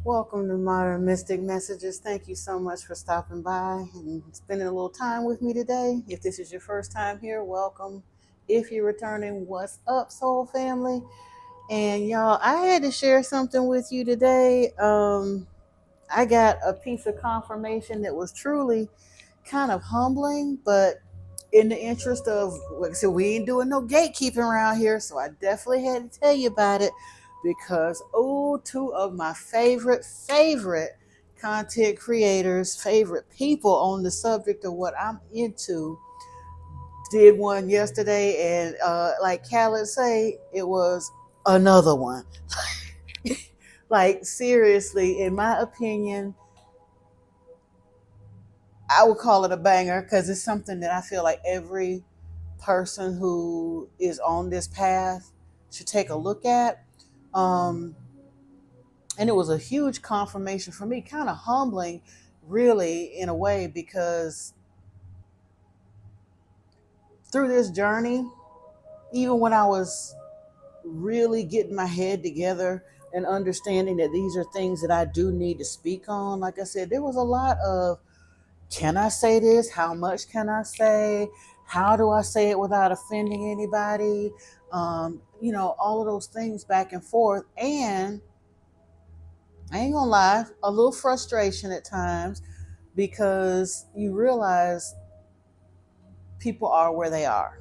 Welcome to Modern Mystic Messages. Thank you so much for stopping by and spending a little time with me today. If this is your first time here, welcome. If you're returning, what's up, soul family? And y'all, I had to share something with you today. I got a piece of confirmation that was truly kind of humbling, but in the interest of, like I said, we ain't doing no gatekeeping around here, so I definitely had to tell you about it because, oh, two of my favorite content creators, favorite people on the subject of what I'm into, did one yesterday, and like Khaled say, it was another one. Like seriously, in my opinion, I would call it a banger because it's something that I feel like every person who is on this path should take a look at. Um, and it was a huge confirmation for me, kind of humbling, really, in a way, because through this journey, even when I was really getting my head together and understanding that these are things that I do need to speak on, like I said, there was a lot of, can I say this? How much can I say? How do I say it without offending anybody? All of those things back and forth. And I ain't gonna lie, a little frustration at times because you realize people are where they are.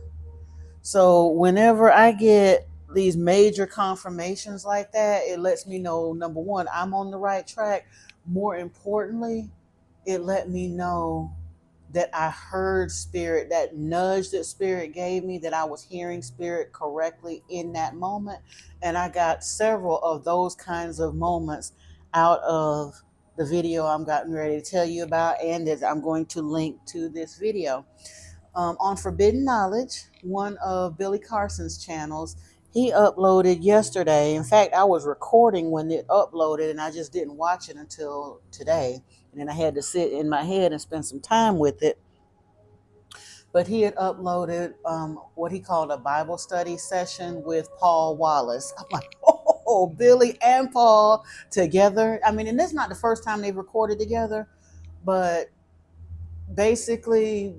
So whenever I get these major confirmations like that, it lets me know, number one, I'm on the right track. More importantly, it let me know that I heard spirit, that nudge that spirit gave me, that I was hearing spirit correctly in that moment. And I got several of those kinds of moments out of the video I'm getting ready to tell you about, and that I'm going to link to this video. On Forbidden Knowledge, one of Billy Carson's channels, he uploaded yesterday. In fact, I was recording when it uploaded and I just didn't watch it until today. And then I had to sit in my head and spend some time with it. But he had uploaded what he called a Bible study session with Paul Wallace. I'm like, oh, Billy and Paul together. I mean, and this is not the first time they've recorded together, but basically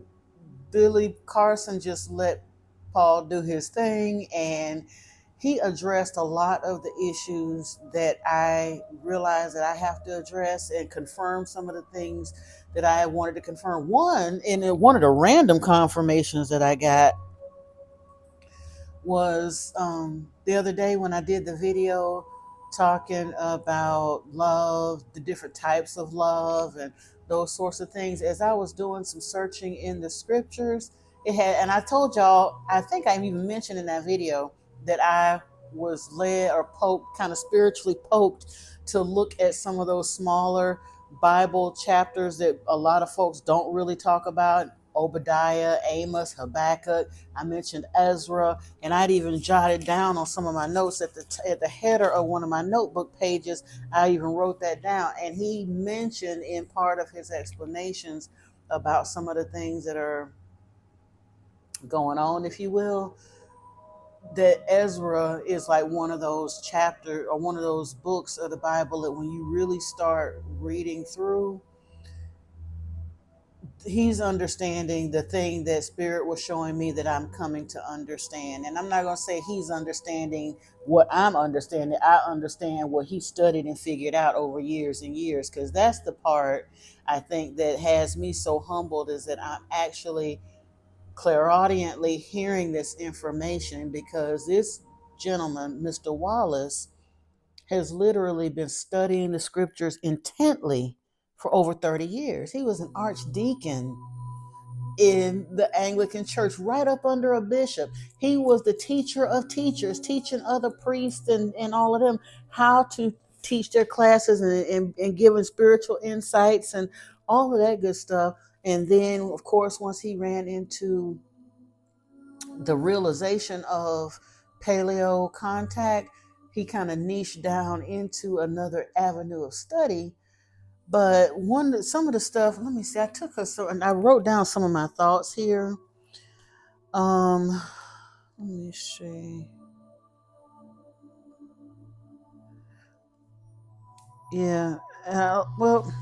Billy Carson just let Paul do his thing, and he addressed a lot of the issues that I realized that I have to address and confirm some of the things that I wanted to confirm. One of the random confirmations that I got was the other day when I did the video talking about love, the different types of love, and those sorts of things. As I was doing some searching in the scriptures, it had, and I told y'all, I think I even mentioned in that video that I was led or poked, kind of spiritually poked, to look at some of those smaller Bible chapters that a lot of folks don't really talk about. Obadiah, Amos, Habakkuk. I mentioned Ezra, and I'd even jotted down on some of my notes at the header of one of my notebook pages. I even wrote that down, and he mentioned in part of his explanations about some of the things that are going on, if you will, that Ezra is like one of those chapters or one of those books of the Bible that when you really start reading through, he's understanding the thing that spirit was showing me that I'm coming to understand. And I'm not going to say he's understanding what I'm understanding. I understand what he studied and figured out over years and years, because that's the part I think that has me so humbled, is that I'm actually clairaudiently hearing this information, because this gentleman, Mr. Wallace, has literally been studying the scriptures intently for over 30 years. He was an archdeacon in the Anglican Church, right up under a bishop. He was the teacher of teachers, teaching other priests and all of them how to teach their classes, and giving spiritual insights and all of that good stuff. And then, of course, once he ran into the realization of paleo contact, he kind of niched down into another avenue of study. But some of the stuff, let me see, I took her so, and I wrote down some of my thoughts here. Um, Let me see. Yeah. Well,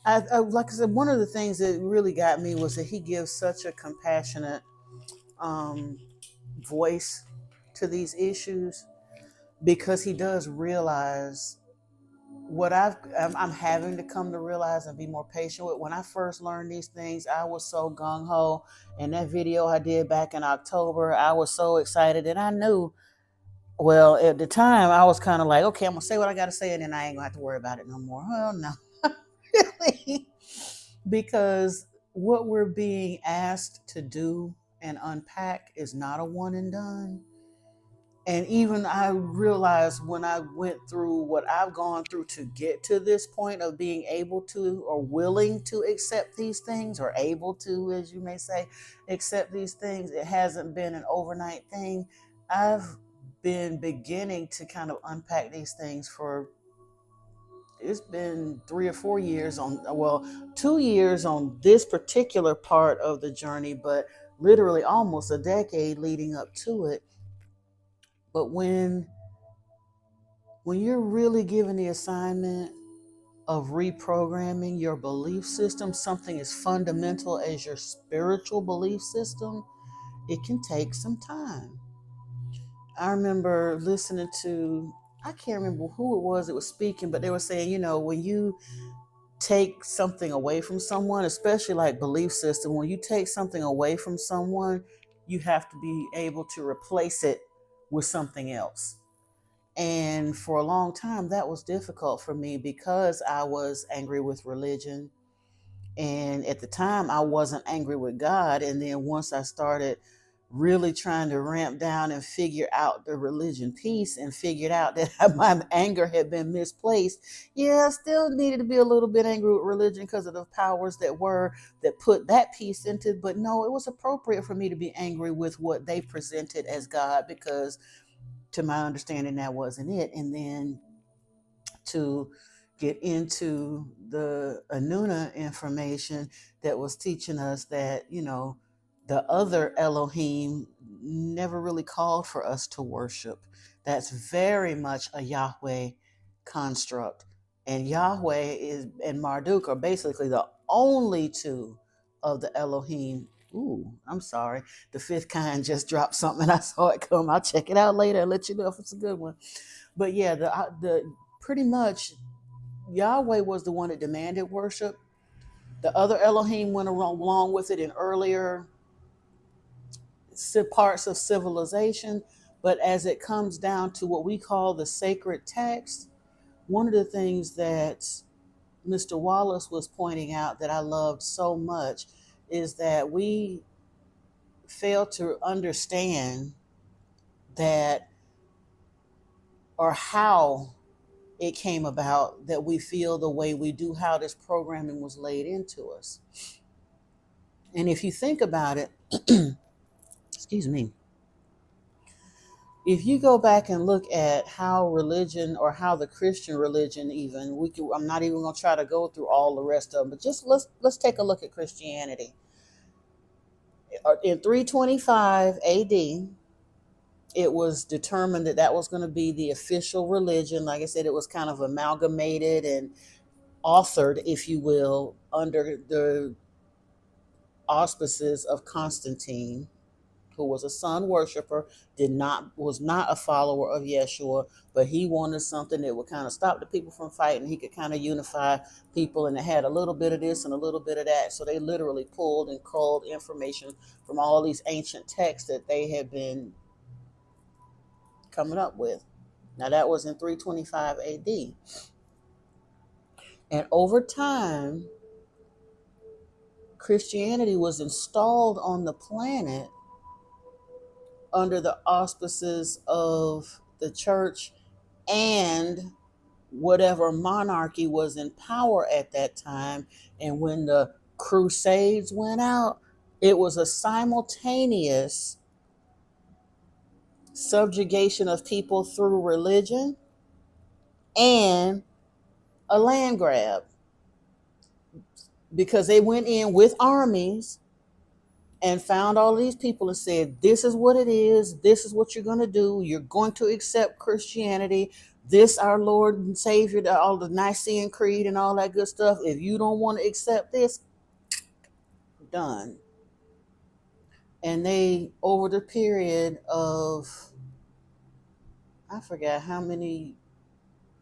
like I said, one of the things that really got me was that he gives such a compassionate um, voice to these issues because he does realize what I'm having to come to realize and be more patient with. When I first learned these things, I was so gung ho. And that video I did back in October, I was so excited, and I knew. Well, at the time, I was kind of like, okay, I'm gonna say what I gotta say, and then I ain't gonna have to worry about it no more. Well, no, really, because what we're being asked to do and unpack is not a one and done. And even I realized when I went through what I've gone through to get to this point of being able to or willing to accept these things, or able to, as you may say, accept these things, it hasn't been an overnight thing. I've been beginning to kind of unpack these things for, it's been 3 or 4 years on, well, 2 years on this particular part of the journey, but literally almost a decade leading up to it. But when you're really given the assignment of reprogramming your belief system, something as fundamental as your spiritual belief system, it can take some time. I remember listening to, I can't remember who it was that was speaking, but they were saying, when you take something away from someone, especially like belief system, when you take something away from someone, you have to be able to replace it with something else. And for a long time, that was difficult for me because I was angry with religion. And at the time, I wasn't angry with God. And then once I started really trying to ramp down and figure out the religion piece and figured out that my anger had been misplaced, yeah, I still needed to be a little bit angry with religion because of the powers that put that piece into. But no, it was appropriate for me to be angry with what they presented as God, because to my understanding, that wasn't it. And then to get into the Anuna information that was teaching us that, the other Elohim never really called for us to worship. That's very much a Yahweh construct. And Yahweh is and Marduk are basically the only two of the Elohim. Ooh, I'm sorry. The fifth kind just dropped something and I saw it come. I'll check it out later and let you know if it's a good one. But yeah, the pretty much Yahweh was the one that demanded worship. The other Elohim went along with it in earlier parts of civilization. But as it comes down to what we call the sacred text, one of the things that Mr. Wallace was pointing out that I loved so much is that we fail to understand that, or how it came about that we feel the way we do, how this programming was laid into us. And if you think about it, excuse me, if you go back and look at how religion, or how the Christian religion, even I'm not even going to try to go through all the rest of them, but just let's take a look at Christianity. In 325 AD, it was determined that that was going to be the official religion. Like I said, it was kind of amalgamated and authored, if you will, under the auspices of Constantine, who was a sun worshiper, was not a follower of Yeshua, but he wanted something that would kind of stop the people from fighting. He could kind of unify people, and it had a little bit of this and a little bit of that. So they literally pulled and culled information from all these ancient texts that they had been coming up with. Now that was in 325 AD. And over time, Christianity was installed on the planet under the auspices of the church and whatever monarchy was in power at that time. And when the Crusades went out, it was a simultaneous subjugation of people through religion and a land grab, because they went in with armies and found all these people and said, this is what it is. This is what you're going to do. You're going to accept Christianity. this our Lord and Savior, all the Nicene Creed and all that good stuff, if you don't want to accept this, done. And they, over the period of, I forgot how many,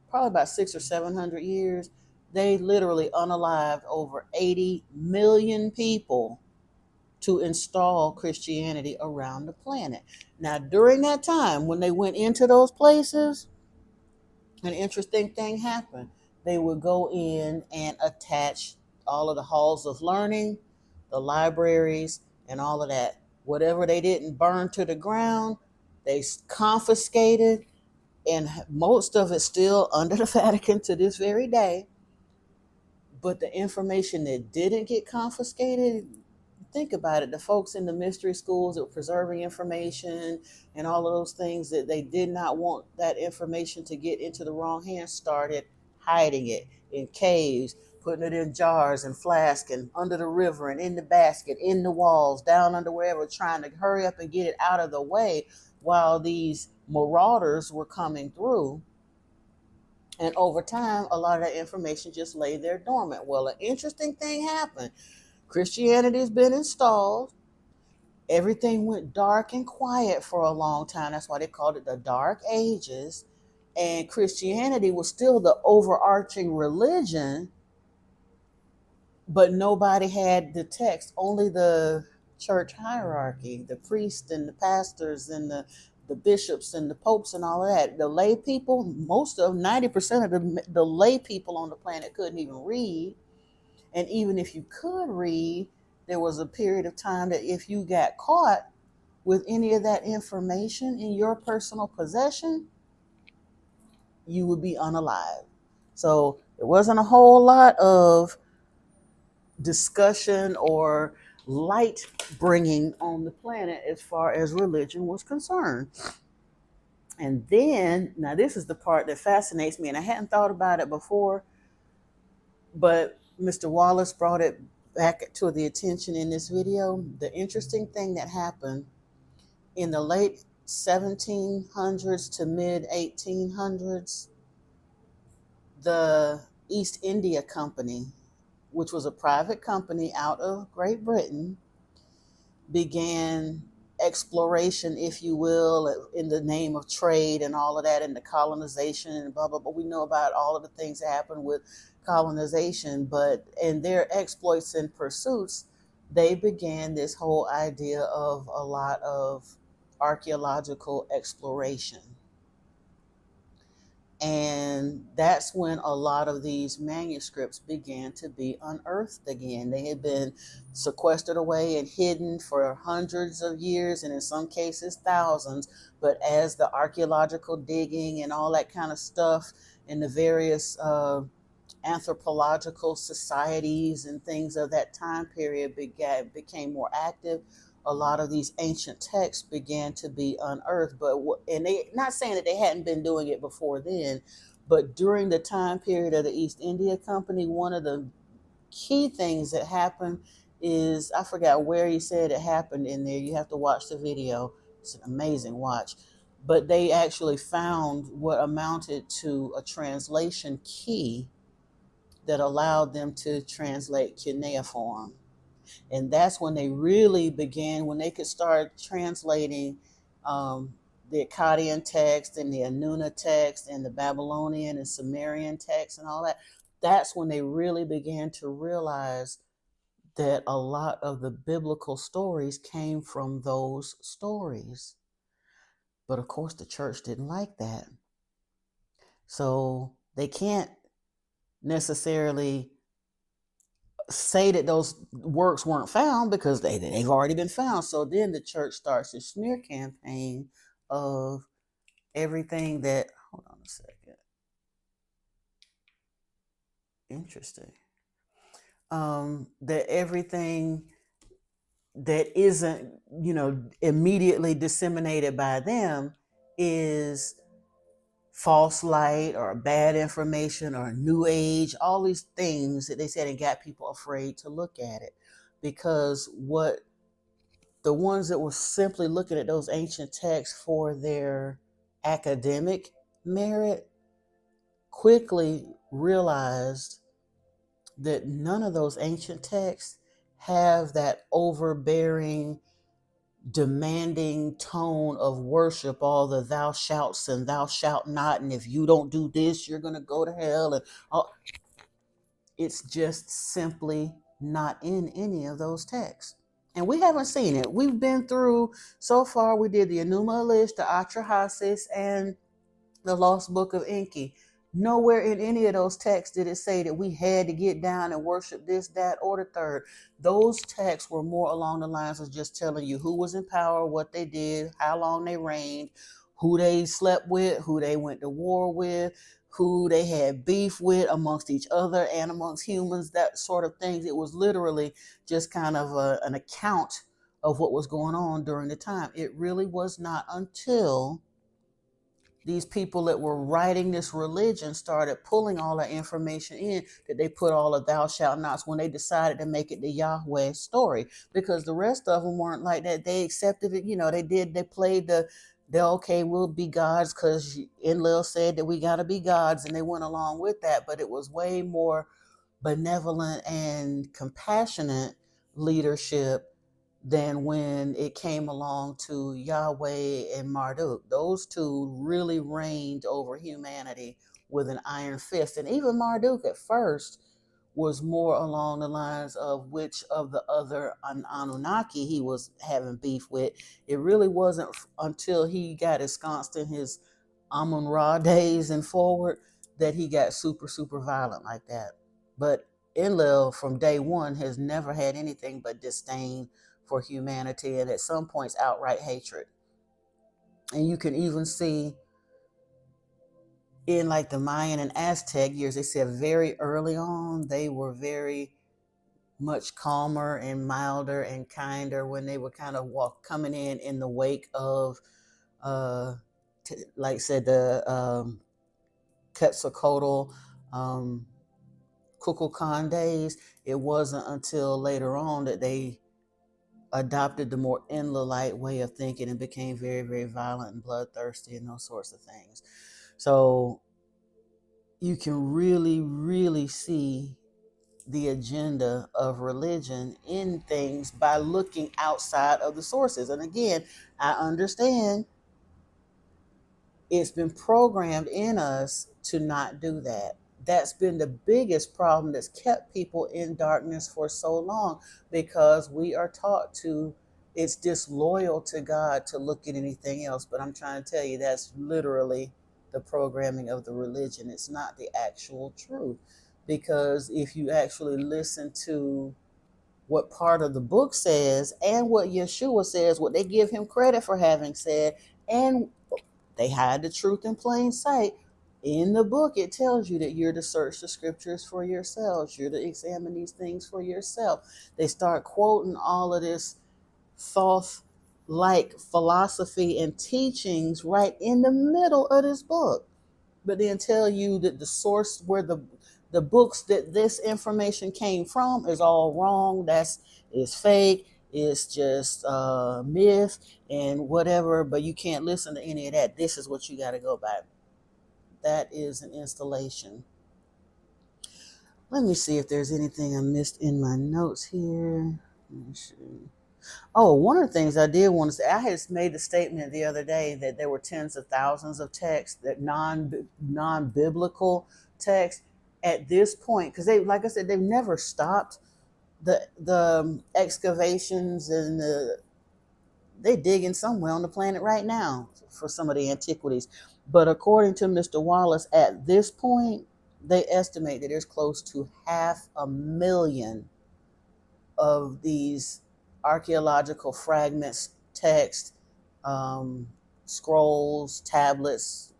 probably about 600 or 700 years, they literally unalived over 80 million people to install Christianity around the planet. Now, during that time, when they went into those places, an interesting thing happened. They would go in and attach all of the halls of learning, the libraries, and all of that. Whatever they didn't burn to the ground, they confiscated, and most of it still under the Vatican to this very day. But the information that didn't get confiscated, think about it. The folks in the mystery schools that were preserving information and all of those things that they did not want that information to get into the wrong hands started hiding it in caves, putting it in jars and flasks and under the river and in the basket, in the walls, down under wherever, trying to hurry up and get it out of the way while these marauders were coming through. And over time, a lot of that information just lay there dormant. Well, an interesting thing happened. Christianity has been installed. Everything went dark and quiet for a long time. That's why they called it the Dark Ages. And Christianity was still the overarching religion, but nobody had the text. Only the church hierarchy, the priests and the pastors and the bishops and the popes and all of that. The lay people, most of 90% of the lay people on the planet couldn't even read. And even if you could read, there was a period of time that if you got caught with any of that information in your personal possession, you would be unalive. So there wasn't a whole lot of discussion or light bringing on the planet as far as religion was concerned. And then, now this is the part that fascinates me, and I hadn't thought about it before, but Mr. Wallace brought it back to the attention in this video. The interesting thing that happened in the late 1700s to mid 1800s, the East India Company, which was a private company out of Great Britain, began exploration, if you will, in the name of trade and all of that, and the colonization and blah, blah, blah. We know about all of the things that happened with colonization, but in their exploits and pursuits, they began this whole idea of a lot of archaeological exploration. And that's when a lot of these manuscripts began to be unearthed again. They had been sequestered away and hidden for hundreds of years, and in some cases, thousands. But as the archaeological digging and all that kind of stuff in the various anthropological societies and things of that time period became more active, a lot of these ancient texts began to be unearthed. And they, not saying that they hadn't been doing it before then, but during the time period of the East India Company, one of the key things that happened is, I forgot where he said it happened in there. You have to watch the video. It's an amazing watch. But they actually found what amounted to a translation key that allowed them to translate cuneiform. And that's when they really began, when they could start translating the Akkadian text and the Anuna text and the Babylonian and Sumerian text and all that. That's when they really began to realize that a lot of the biblical stories came from those stories. But of course, the church didn't like that. So they can't necessarily say that those works weren't found because they've already been found. So then the church starts a smear campaign of everything that, hold on a second. Interesting. That everything that isn't, immediately disseminated by them is false light or bad information or new age, all these things that they said, and got people afraid to look at it, because what the ones that were simply looking at those ancient texts for their academic merit quickly realized that none of those ancient texts have that overbearing, demanding tone of worship, all the thou shalt and thou shalt not, and if you don't do this, you're going to go to hell. And all. It's just simply not in any of those texts. And we haven't seen it. We've been through, so far, we did the Enuma Elish, the Atrahasis, and the Lost Book of Enki. Nowhere in any of those texts did it say that we had to get down and worship this, that, or the third. Those texts were more along the lines of just telling you who was in power, what they did, how long they reigned, who they slept with, who they went to war with, who they had beef with amongst each other and amongst humans, that sort of things. It was literally just kind of an account of what was going on during the time. It really was not until these people that were writing this religion started pulling all that information in that they put all of thou shalt nots when they decided to make it the Yahweh story, because the rest of them weren't like that. They accepted it. They played the okay, we'll be gods because Enlil said that we got to be gods, and they went along with that. But it was way more benevolent and compassionate leadership than when it came along to Yahweh and Marduk. Those two really reigned over humanity with an iron fist. And even Marduk at first was more along the lines of which of the other Anunnaki he was having beef with. It really wasn't until he got ensconced in his Amun-Ra days and forward that he got super, super violent like that. But Enlil from day one has never had anything but disdain for humanity, and at some points outright hatred. And you can even see in like the Mayan and Aztec years, they said very early on they were very much calmer and milder and kinder when they were kind of coming in the wake of like said the Quetzalcoatl, Kukulkan days. It wasn't until later on that they adopted the more Enlilite way of thinking and became very, very violent and bloodthirsty and those sorts of things. So you can really, really see the agenda of religion in things by looking outside of the sources. And again, I understand it's been programmed in us to not do that. That's been the biggest problem that's kept people in darkness for so long, because we are taught to, it's disloyal to God to look at anything else. But I'm trying to tell you, that's literally the programming of the religion. It's not the actual truth. Because if you actually listen to what part of the book says and what Yeshua says, what they give him credit for having said, and they hide the truth in plain sight. In the book, it tells you that you're to search the scriptures for yourselves. You're to examine these things for yourself. They start quoting all of this Thoth-like philosophy and teachings right in the middle of this book, but then tell you that the source where the books that this information came from is all wrong. Is fake. It's just myth and whatever, but you can't listen to any of that. This is what you got to go by. That is an installation. Let me see if there's anything I missed in my notes here. Let me see. Oh, one of the things I did want to say, I had made the statement the other day that there were tens of thousands of texts, that non-biblical texts at this point, because they, like I said, they've never stopped the excavations, and they digging somewhere on the planet right now for some of the antiquities. But according to Mr. Wallace, at this point, they estimate that there's close to 500,000 of these archaeological fragments, text, scrolls, tablets,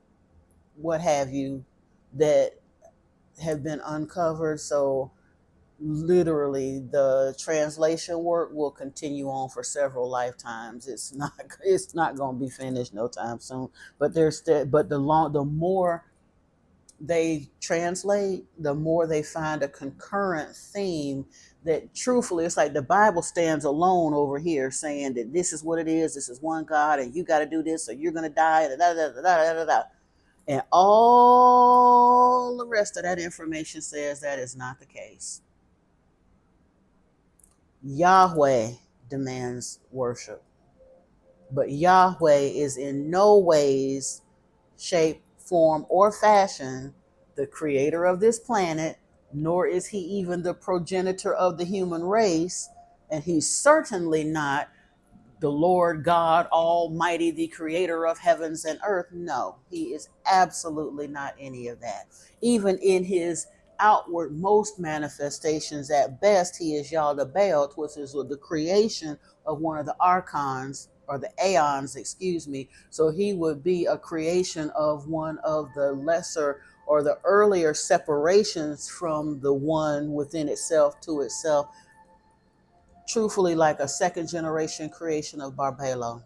what have you, that have been uncovered. So literally the translation work will continue on for several lifetimes. It's not going to be finished no time soon. But the more they translate, the more they find a concurrent theme that truthfully, it's like the Bible stands alone over here saying that this is what it is. This is one God, and you got to do this or you're going to die. Da, da, da, da, da, da, da. And all the rest of that information says that is not the case. Yahweh demands worship, but Yahweh is in no ways, shape, form, or fashion the creator of this planet, nor is he even the progenitor of the human race, and he's certainly not the Lord God Almighty, the creator of heavens and earth. No, he is absolutely not any of that. Even in his outward most manifestations, at best, he is Yaldabaoth, which is the creation of one of the archons, or the aeons, excuse me. So he would be a creation of one of the lesser or the earlier separations from the one within itself to itself, truthfully like a second generation creation of Barbelo.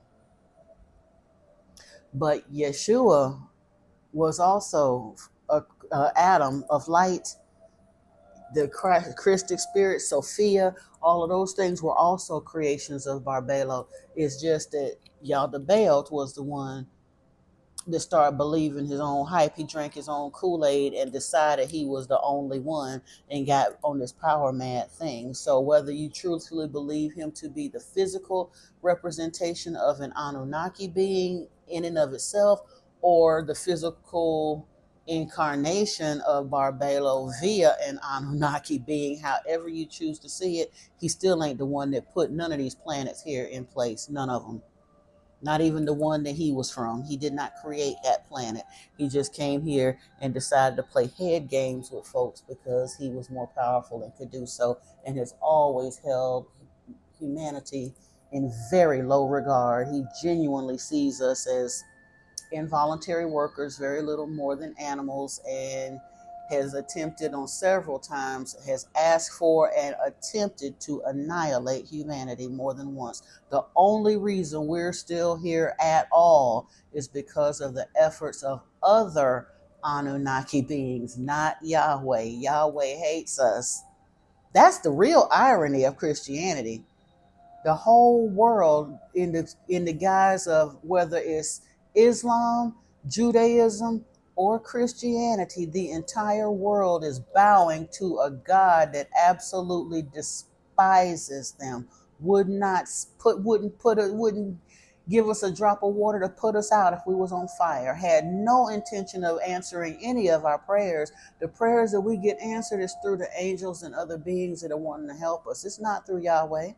But Yeshua was also a atom of light. The Christic spirit, Sophia, all of those things were also creations of Barbelo. It's just that Yaldabaoth was the one that started believing his own hype. He drank his own Kool-Aid and decided he was the only one and got on this power mad thing. So whether you truthfully believe him to be the physical representation of an Anunnaki being in and of itself, or the physical incarnation of Barbelo via an Anunnaki being, however you choose to see it, he still ain't the one that put none of these planets here in place. None of them. Not even the one that he was from. He did not create that planet. He just came here and decided to play head games with folks because he was more powerful and could do so, and has always held humanity in very low regard. He genuinely sees us as involuntary workers, very little more than animals, and has attempted on several times, has asked for and attempted to annihilate humanity more than once. The only reason we're still here at all is because of the efforts of other Anunnaki beings, not Yahweh. Yahweh hates us. That's the real irony of Christianity. The whole world, in the guise of whether it's Islam, Judaism, or Christianity, the entire world is bowing to a God that absolutely despises them. Wouldn't give us a drop of water to put us out if we was on fire. Had no intention of answering any of our prayers. The prayers that we get answered is through the angels and other beings that are wanting to help us. It's not through Yahweh.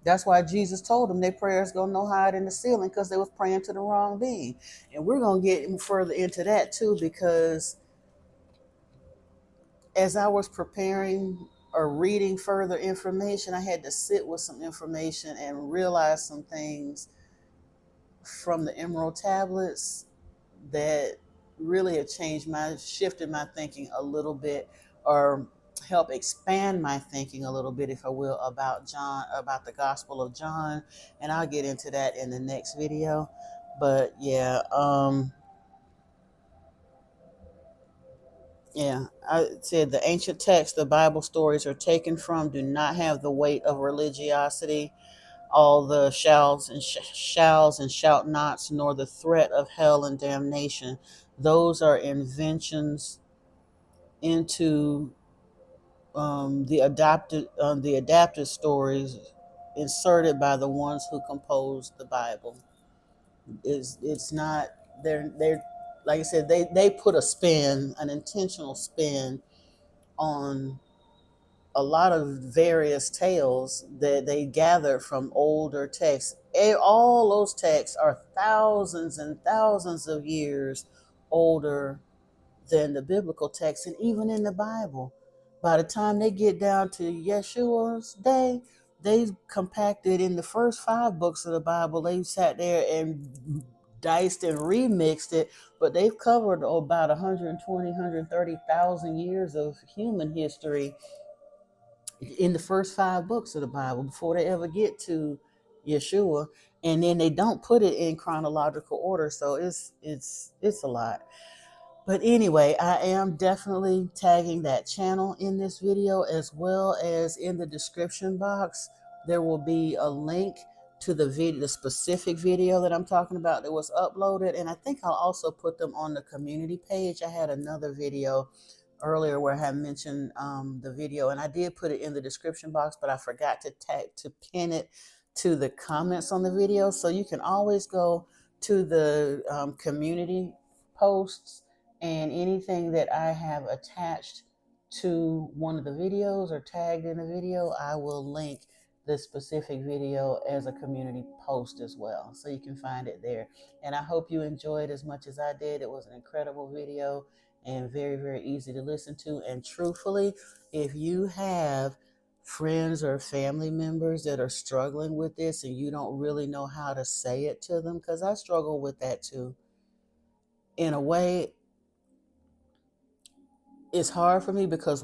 That's why Jesus told them their prayers go no higher than the ceiling, because they was praying to the wrong being. And we're going to get further into that too, because as I was preparing or reading further information, I had to sit with some information and realize some things from the Emerald tablets that really have shifted my thinking a little bit, or help expand my thinking a little bit, if I will, about John, about the Gospel of John. And I'll get into that in the next video. But yeah, I said the ancient texts the Bible stories are taken from do not have the weight of religiosity, all the shalls and shout nots, nor the threat of hell and damnation. Those are inventions into the adapted stories inserted by the ones who composed the Bible. It's not, they're like I said, they put a spin, an intentional spin, on a lot of various tales that they gathered from older texts. All those texts are thousands and thousands of years older than the biblical text. And even in the Bible, by the time they get down to Yeshua's day, they compacted in the first 5 books of the Bible. They sat there and diced and remixed it, but they've covered about 120, 130,000 years of human history in the first 5 books of the Bible before they ever get to Yeshua. And then they don't put it in chronological order, so it's a lot. But anyway, I am definitely tagging that channel in this video, as well as in the description box. There will be a link to the video, the specific video that I'm talking about that was uploaded. And I think I'll also put them on the community page. I had another video earlier where I had mentioned the video, and I did put it in the description box, but I forgot to pin it to the comments on the video. So you can always go to the community posts, and anything that I have attached to one of the videos or tagged in the video, I will link this specific video as a community post as well. So you can find it there. And I hope you enjoyed as much as I did. It was an incredible video and very, very easy to listen to. And truthfully, if you have friends or family members that are struggling with this and you don't really know how to say it to them, because I struggle with that too. In a way, it's hard for me because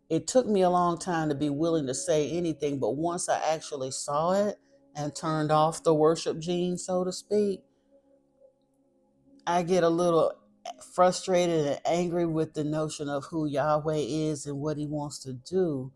it took me a long time to be willing to say anything, but once I actually saw it and turned off the worship gene, so to speak, I get a little frustrated and angry with the notion of who Yahweh is and what he wants to do.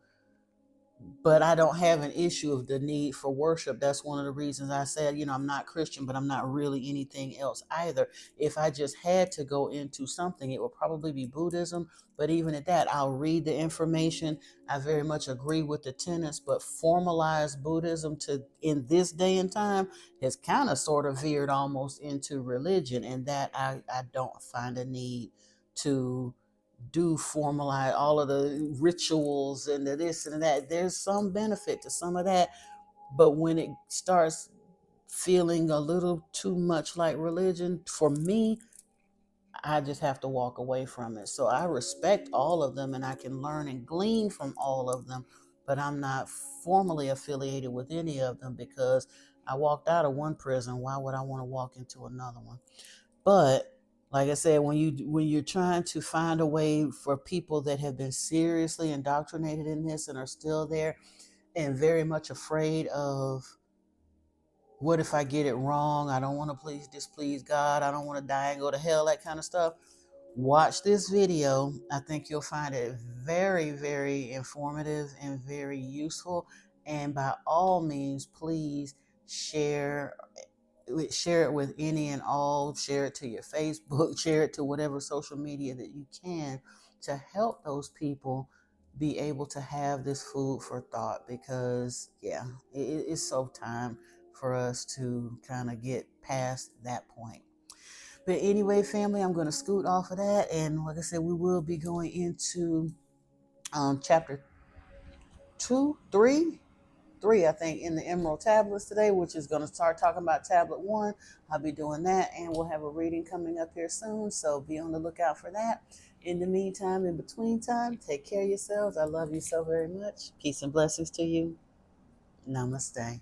But I don't have an issue of the need for worship. That's one of the reasons I said, I'm not Christian, but I'm not really anything else either. If I just had to go into something, it would probably be Buddhism. But even at that, I'll read the information. I very much agree with the tenets, but formalized Buddhism in this day and time has kind of sort of veered almost into religion, and that I don't find a need to do formalize all of the rituals and the this and that. There's some benefit to some of that, but when it starts feeling a little too much like religion, for me, I just have to walk away from it. So I respect all of them and I can learn and glean from all of them, but I'm not formally affiliated with any of them because I walked out of one prison. Why would I want to walk into another one? But like I said, when you're trying to find a way for people that have been seriously indoctrinated in this and are still there and very much afraid of, what if I get it wrong? I don't want to displease God. I don't want to die and go to hell, that kind of stuff. Watch this video. I think you'll find it very, very informative and very useful. And by all means, please share it with any and all. Share it to your Facebook, share it to whatever social media that you can to help those people be able to have this food for thought, because it's so time for us to kind of get past that point. But anyway, family, I'm going to scoot off of that, and like I said, we will be going into chapter 3, I think, in the Emerald Tablets today, which is going to start talking about Tablet 1. I'll be doing that, and we'll have a reading coming up here soon, so be on the lookout for that. In the meantime, in between time, take care of yourselves. I love you so very much. Peace and blessings to you. Namaste.